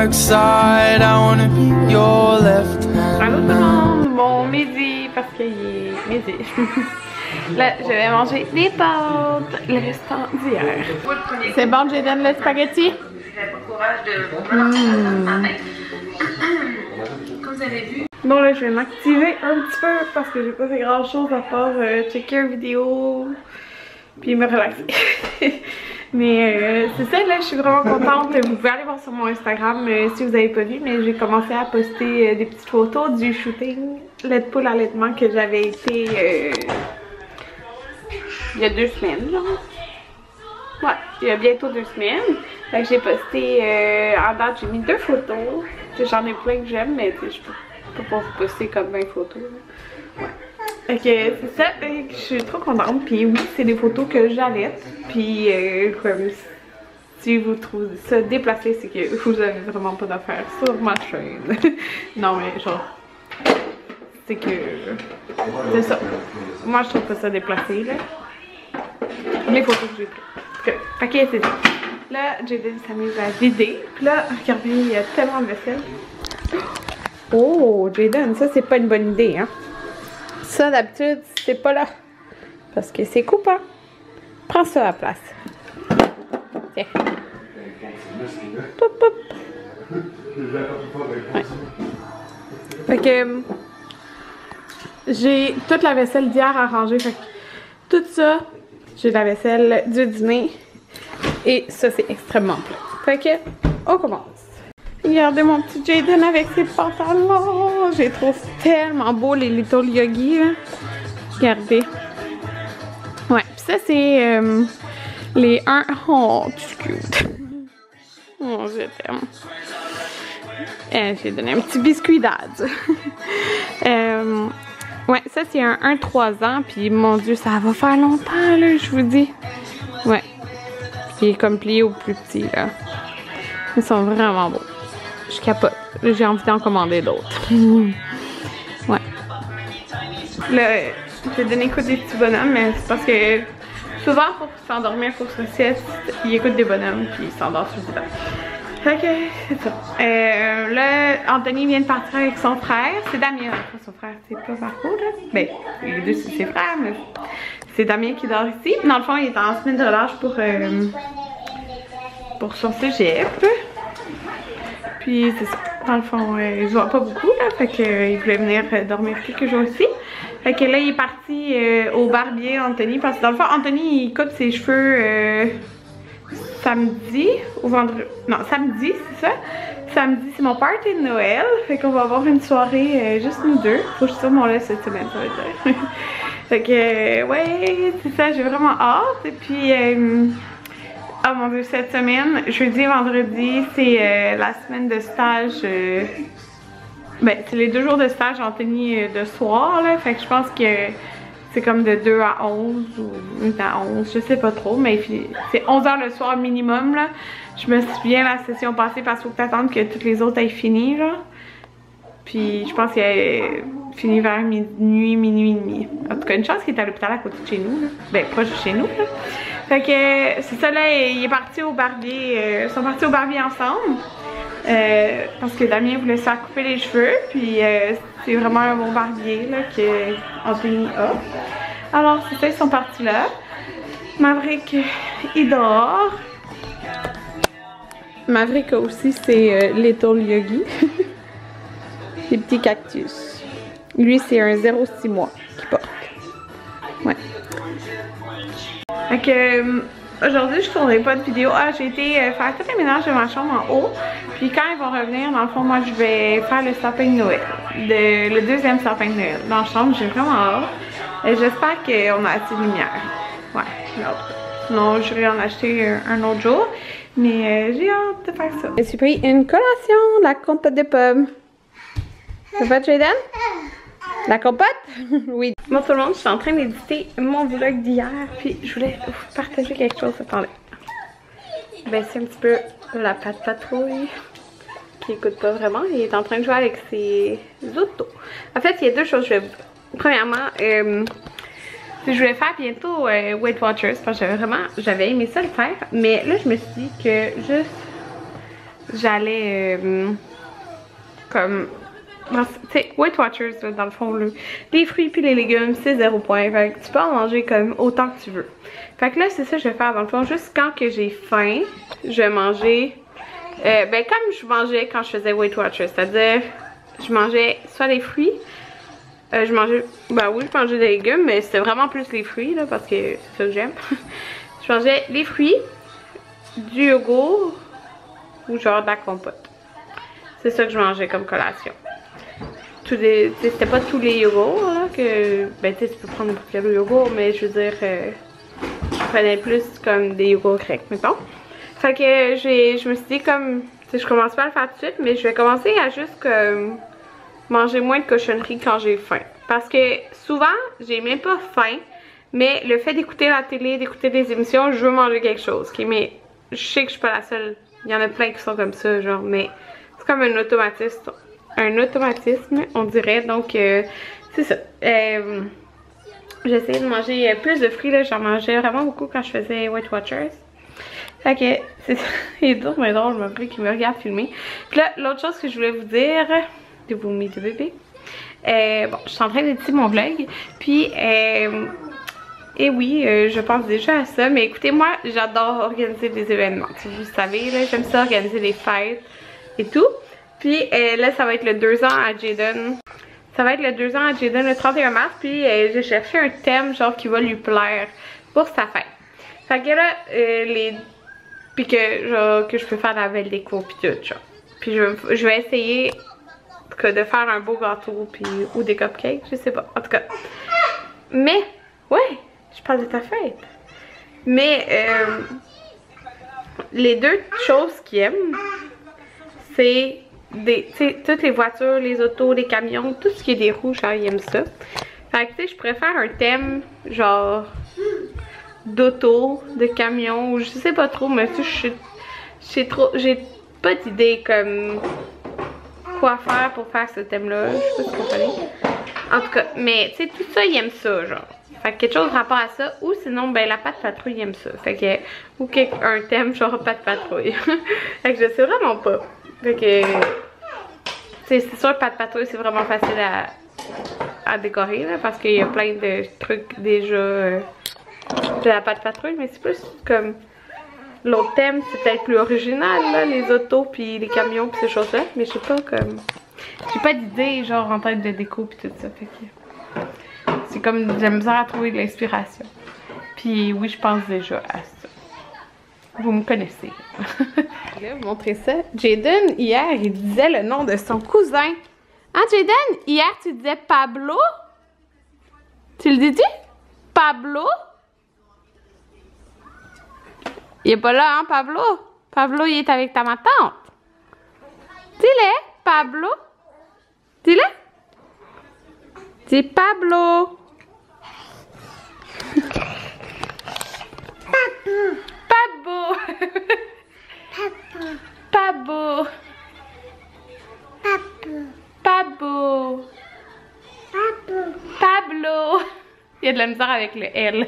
dark side. I wanna be your left hand. Allô tout le monde, bon midi parce qu'il est midi. Là, je vais manger des pâtes, le restant d'hier. C'est bon, Jaden, le spaghetti? J'avais pas le courage de comme vous avez vu. Bon là, je vais m'activer un petit peu parce que j'ai pas fait grand chose à part checker une vidéo puis me relaxer. Mais c'est ça, là, je suis vraiment contente. Vous pouvez aller voir sur mon Instagram si vous n'avez pas vu, mais j'ai commencé à poster des petites photos du shooting lait de poule allaitement que j'avais été il y a 2 semaines, genre. Ouais, il y a bientôt 2 semaines. Fait que j'ai posté, en date, j'ai mis 2 photos. J'en ai plein que j'aime, mais je peux pas vous poster comme 20 photos. Là. Ouais. Fait que c'est ça, je suis trop contente. Puis oui, c'est des photos que j'allaite. Puis comme si vous trouvez ça déplacé, c'est que vous avez vraiment pas d'affaires sur ma chaîne. Non mais genre, c'est que c'est ça. Moi je trouve pas ça déplacé là. Les photos que j'ai prises. Fait que c'est ça. Là, Jaden s'amuse à vider. Puis là, regardez, il y a tellement de vaisselle. Oh, Jaden, ça c'est pas une bonne idée, hein. Ça, d'habitude, c'est pas là. Parce que c'est coupant. Prends ça à la place. Tiens. Pop, pop. Ouais. Fait que j'ai toute la vaisselle d'hier à ranger. Fait que tout ça, j'ai la vaisselle du dîner. Et ça, c'est extrêmement plat. Fait que, on commence. Regardez mon petit Jaden avec ses pantalons. Je les trouve tellement beaux, les Little Yogi. Là. Regardez. Ouais, puis ça, c'est les 1. Oh, tu cute. Oh, je t'aime. J'ai donné un petit biscuit d'âge. Ouais, ça, c'est un 1-3 ans. Puis, mon Dieu, ça va faire longtemps, là, je vous dis. Ouais. Il est comme plié au plus petit, là. Ils sont vraiment beaux. Je capote. J'ai envie d'en commander d'autres. Ouais. Là, j'ai donné écoute des petits bonhommes, mais c'est parce que souvent, pour s'endormir, pour se sieste, il écoute des bonhommes, puis il s'endort sur le divan. Fait que, c'est ça. Là, Anthony vient de partir avec son frère. C'est Damien, son frère, c'est pas Marco, là. Ben, les deux, c'est ses frères, mais c'est Damien qui dort ici. Dans le fond, il est en semaine de relâche pour son cégep. Puis, c'est ça. Dans le fond, il se voit pas beaucoup, là. Fait qu'il voulait venir dormir quelques jours ici. Fait que là, il est parti au barbier, Anthony. Parce que dans le fond, Anthony, il coupe ses cheveux samedi ou vendredi. Non, samedi, c'est ça. Samedi, c'est mon party de Noël. Fait qu'on va avoir une soirée juste nous deux. Faut que je sorte mon lait cette semaine, ça veut dire. Fait que, ouais, c'est ça, j'ai vraiment hâte. Et puis, oh mon Dieu, cette semaine, jeudi et vendredi, c'est la semaine de stage. Ben, c'est les 2 jours de stage Anthony de soir, là. Fait que je pense que c'est comme de 2 à 11 ou 1 à 11, je sais pas trop, mais c'est 11 h le soir minimum, là. Je me souviens la session passée parce qu'il faut t'attendre que toutes les autres aient fini, là. Puis je pense qu'il a fini vers minuit, minuit et demi. En tout cas, une chance qu'il est à l'hôpital à côté de chez nous, là. Ben, proche de chez nous, là. Fait que c'est ça, là, il est parti au barbier, ils sont partis au barbier ensemble. Parce que Damien voulait se faire couper les cheveux, puis c'est vraiment un bon barbier, là, que Anthony a. Alors, c'est ça, ils sont partis là. Maverick, il dort. Maverick aussi, c'est Little Yogi. Des petits cactus. Lui, c'est un 0-6 mois qu'il porte. Ouais. Fait que aujourd'hui, je tournerai pas de vidéo. Ah, j'ai été faire tout le ménage de ma chambre en haut. Puis quand ils vont revenir, dans le fond, moi, je vais faire le sapin de Noël. Le 2e sapin de Noël dans la chambre. J'ai vraiment hâte. J'espère qu'on a assez de lumière. Ouais, j'ai hâte. Sinon, je vais en acheter un autre jour. Mais j'ai hâte de faire ça. Je suis pris une collation, la compote de pommes. Ça va, Jaden? La compote? Oui. Bon tout le monde, je suis en train d'éditer mon vlog d'hier. Puis je voulais vous partager quelque chose. Attendez. Ben c'est un petit peu la patte patrouille. Qui écoute pas vraiment. Il est en train de jouer avec ses autos. En fait, il y a 2 choses que je vais vous dire. Premièrement, je voulais faire bientôt Weight Watchers parce que j'avais aimé ça le faire. Mais là, je me suis dit que juste j'allais comme... Tu sais, Weight Watchers, là, dans le fond, là, les fruits puis les légumes, c'est 0 point. Fait que tu peux en manger comme autant que tu veux. Fait que là, c'est ça que je vais faire dans le fond. Juste quand que j'ai faim, je vais manger... ben comme je mangeais quand je faisais Weight Watchers. C'est-à-dire, je mangeais soit les fruits... je mangeais... Ben oui, je mangeais des légumes, mais c'était vraiment plus les fruits, là, parce que c'est ça que j'aime. Je mangeais les fruits, du yogourt ou genre de la compote. C'est ça que je mangeais comme collation. C'était pas tous les yogourts là que... Ben tu sais, tu peux prendre n'importe quel yogourt, mais je veux dire... je prenais plus comme des yogourts grecs, mettons. Fait que je me suis dit comme... Tu sais, je commence pas à le faire tout de suite, mais je vais commencer à juste comme... manger moins de cochonneries quand j'ai faim. Parce que souvent, j'ai même pas faim, mais le fait d'écouter la télé, d'écouter des émissions, je veux manger quelque chose. Okay? Mais je sais que je suis pas la seule. Il y en a plein qui sont comme ça, genre, mais c'est comme un automatisme. Un automatisme, on dirait. Donc, c'est ça. J'essayais de manger plus de fruits, là. J'en mangeais vraiment beaucoup quand je faisais Weight Watchers. Fait que, c'est ça. Il est dur, mais drôle, mon frère qui me regarde filmer. Puis là, l'autre chose que je voulais vous dire, de vous mettre de bébé. Bon, je suis en train d'éditer mon vlog. Puis, et oui, je pense déjà à ça. Mais écoutez, moi, j'adore organiser des événements. Vous savez, là, j'aime ça organiser des fêtes et tout. Puis là, ça va être le 2 ans à Jaden. Ça va être le 2 ans à Jaden le 31 mars. Puis j'ai cherché un thème genre qui va lui plaire pour sa fête. Fait que là, puis que genre que je peux faire la belle déco puis tout, genre. Puis je vais essayer de faire un beau gâteau puis ou des cupcakes, je sais pas. En tout cas. Mais ouais, je parle de ta fête. Mais les deux choses qu'il aime, c'est toutes les voitures, les autos, les camions, tout ce qui est des roues, genre, il aime ça. Fait que tu sais, je préfère un thème genre d'auto, de camion, ou je sais pas trop, mais tu sais, j'ai pas d'idée comme quoi faire pour faire ce thème-là. Je sais pas si vous comprenez. En tout cas, mais tu sais, tout ça, il aime ça, genre. Fait que quelque chose rapport à ça, ou sinon, ben la pâte patrouille, il aime ça. Fait que, ou un thème genre pâte patrouille. Fait que je sais vraiment pas. Fait que, c'est sûr, pâte patrouille, c'est vraiment facile à décorer, là, parce qu'il y a plein de trucs déjà de la pâte patrouille, mais c'est plus comme l'autre thème, c'est peut-être plus original, là, les autos puis les camions puis ces choses-là, mais je sais pas comme, j'ai pas d'idée genre en tête de déco puis tout ça, fait que c'est comme j'ai misère à trouver de l'inspiration. Puis oui, je pense déjà à ça. Vous me connaissez. Je vais vous montrer ça. Jaden, hier, il disait le nom de son cousin. Hein, Jaden? Hier, tu disais Pablo? Tu le dis-tu? Pablo? Il est pas là, hein, Pablo? Pablo, il est avec ta ma tante. Dis-le, Pablo. Dis-le. Dis Pablo. Pablo. Pablo. Pablo. Pablo. Il y a de la misère avec le L.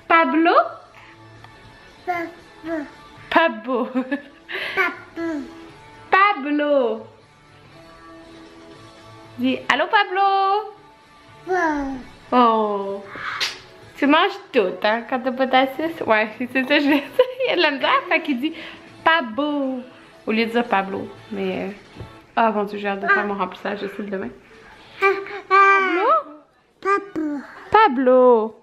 Pablo? Pablo. Pablo. Dis allô Pablo? Oh. Tu manges tout, hein, quand t'as pas ta suce? Ouais, c'est ça, je vais dire. Il y a de la misère, fait qu'il dit Pablo au lieu de dire Pablo. Mais, ah mon Dieu, j'ai hâte de faire mon remplissage aussi demain. Pablo? Pablo. Pablo.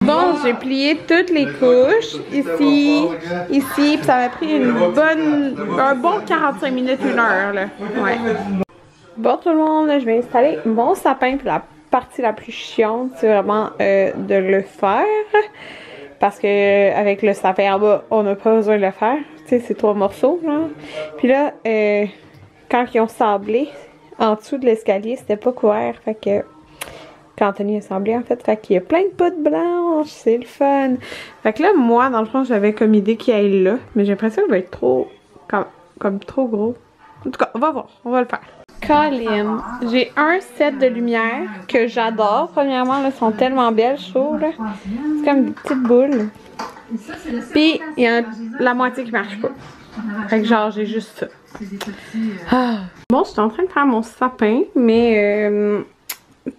Bon, j'ai plié toutes les couches, ici, puis ça m'a pris un bon 45 minutes, 1 heure, là. Ouais. Bon tout le monde, là, je vais installer mon sapin, puis la partie la plus chiante, c'est vraiment de le faire. Parce que avec le sapin en bas, on n'a pas besoin de le faire. Tu sais, c'est 3 morceaux, là. Puis là, quand ils ont sablé, en dessous de l'escalier, c'était pas couvert, fait que qu'Anthony a semblé en fait. Fait qu'il y a plein de poudre blanche, c'est le fun. Fait que là, moi, dans le fond, j'avais comme idée qu'il aille là, mais j'ai l'impression qu'il va être trop, comme trop gros. En tout cas, on va voir, on va le faire. Colin, j'ai un set de lumière que j'adore. Premièrement, là, elles sont tellement belles, je trouve. C'est comme des petites boules. Puis, il y a la moitié qui marche pas. Fait que genre, j'ai juste ça. Ah. Bon, je suis en train de faire mon sapin, mais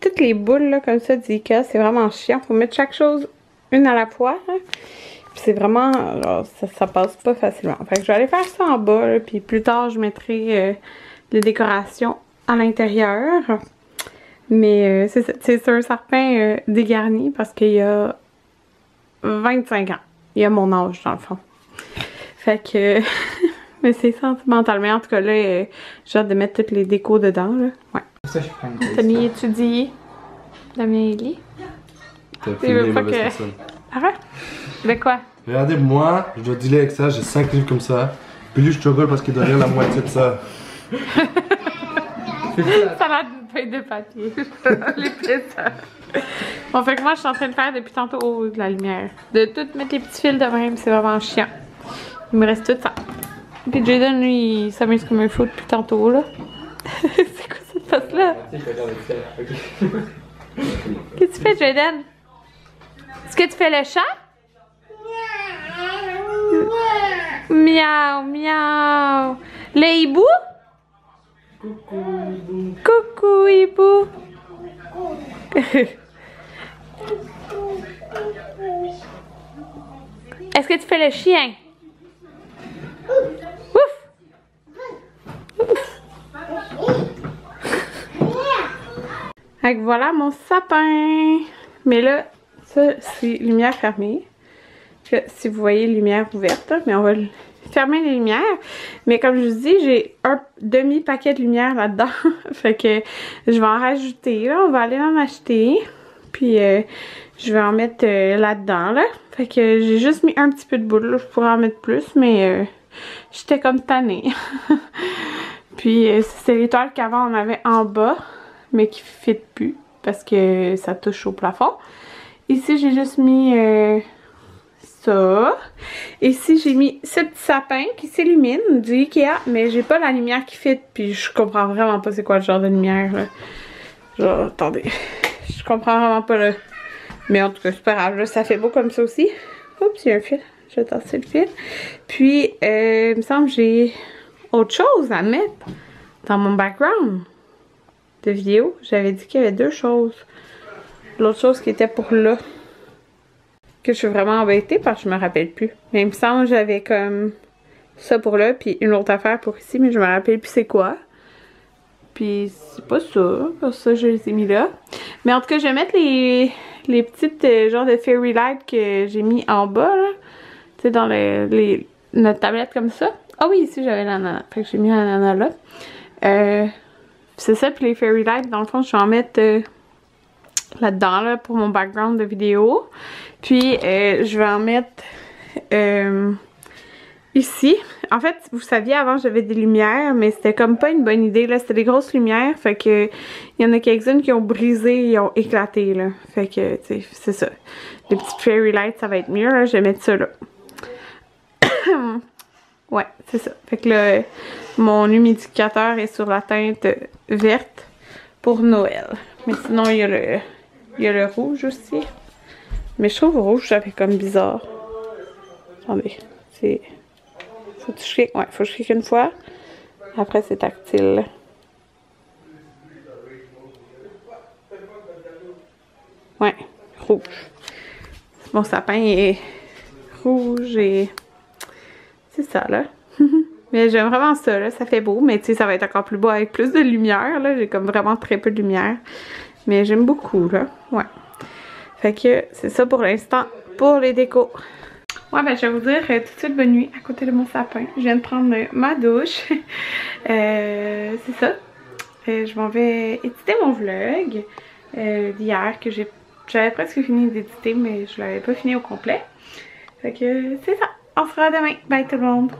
toutes les boules là, comme ça d'Ikea, c'est vraiment chiant. Faut mettre chaque chose une à la fois. Hein. C'est vraiment, genre, ça passe pas facilement. Fait que je vais aller faire ça en bas, là, puis plus tard, je mettrai les décorations à l'intérieur. Mais c'est un sapin dégarni parce qu'il y a 25 ans. Il y a mon âge, dans le fond. Fait que... mais c'est sentimental. Mais en tout cas, là, j'ai hâte de mettre toutes les décos dedans, là. Ouais. Anthony étudie Damien-Élie. T'as filmé les mauvaises personnes. Arrête. De quoi? Regardez, moi, je dois dealer avec ça. J'ai 5 livres comme ça. Puis lui, je struggle parce qu'il doit lire la moitié de ça. Ça a l'air d'une feuille de papier. L'épaisseur. Bon, fait que moi, je suis en train de faire depuis tantôt de la lumière. De tout mettre les petits fils de même, c'est vraiment chiant. Il me reste tout ça. Puis Jaden, lui, il s'amuse comme un fou depuis tantôt, là. C'est quoi cette face-là? Qu'est-ce que tu fais, Jaden? Est-ce que tu fais le chat? Miaou, miaou. Le hibou? Coucou, hibou. Est-ce que tu fais le chien? Ouf! Fait que voilà mon sapin. Mais là, ça, c'est lumière fermée. Là, si vous voyez lumière ouverte, là, mais on va fermer les lumières. Mais comme je vous dis, j'ai un demi-paquet de lumière là-dedans. Fait que je vais en rajouter. Là, on va aller en acheter. Puis je vais en mettre là-dedans. Là. Fait que j'ai juste mis un petit peu de boule. Là. Je pourrais en mettre plus, mais j'étais comme tannée. Puis c'est l'étoile qu'avant on avait en bas, mais qui ne fit plus parce que ça touche au plafond. Ici j'ai juste mis ça. Ici j'ai mis ce petit sapin qui s'illumine du Ikea, mais j'ai pas la lumière qui fit. Puis je comprends vraiment pas c'est quoi le genre de lumière là. Genre attendez, je comprends vraiment pas là. Mais en tout cas c'est pas grave, là, ça fait beau comme ça aussi. Oups, il y a un fil, je vais tasser le fil. Puis il me semble que j'ai autre chose à mettre dans mon background de vidéo. J'avais dit qu'il y avait deux choses. L'autre chose qui était pour là. Que je suis vraiment embêtée parce que je me rappelle plus. Mais il me semble que j'avais comme ça pour là, puis une autre affaire pour ici, mais je me rappelle plus c'est quoi. Puis c'est pas ça. Pour ça, je les ai mis là. Mais en tout cas, je vais mettre les petites genres de fairy light que j'ai mis en bas, là. Tu sais, dans notre tablette comme ça. Ah oui, ici j'avais l'ananas. Fait que j'ai mis l'ananas là. C'est ça, puis les fairy lights, dans le fond, je vais en mettre là-dedans, là, pour mon background de vidéo. Puis, je vais en mettre ici. En fait, vous saviez, avant, j'avais des lumières, mais c'était comme pas une bonne idée, là. C'était des grosses lumières, fait que il y en a quelques-unes qui ont brisé et ont éclaté, là. Fait que, tu sais, c'est ça. Les petites fairy lights, ça va être mieux, là. Je vais mettre ça là. Ouais, c'est ça. Fait que là, mon humidificateur est sur la teinte verte pour Noël. Mais sinon, il y a le rouge aussi. Mais je trouve le rouge, ça fait comme bizarre. Attendez, c'est... Faut que je clique, ouais, faut que je clique une fois. Après, c'est tactile. Ouais, rouge. Mon sapin est rouge et... C'est ça, là. Mais j'aime vraiment ça, là. Ça fait beau, mais tu sais, ça va être encore plus beau avec plus de lumière, là. J'ai comme vraiment très peu de lumière. Mais j'aime beaucoup, là. Ouais. Fait que c'est ça pour l'instant pour les décos. Ouais, ben je vais vous dire tout de suite bonne nuit à côté de mon sapin. Je viens de prendre ma douche. C'est ça. Je m'en vais éditer mon vlog d'hier que j'avais presque fini d'éditer, mais je l'avais pas fini au complet. Fait que c'est ça. On se revoit demain. Bye tout le monde.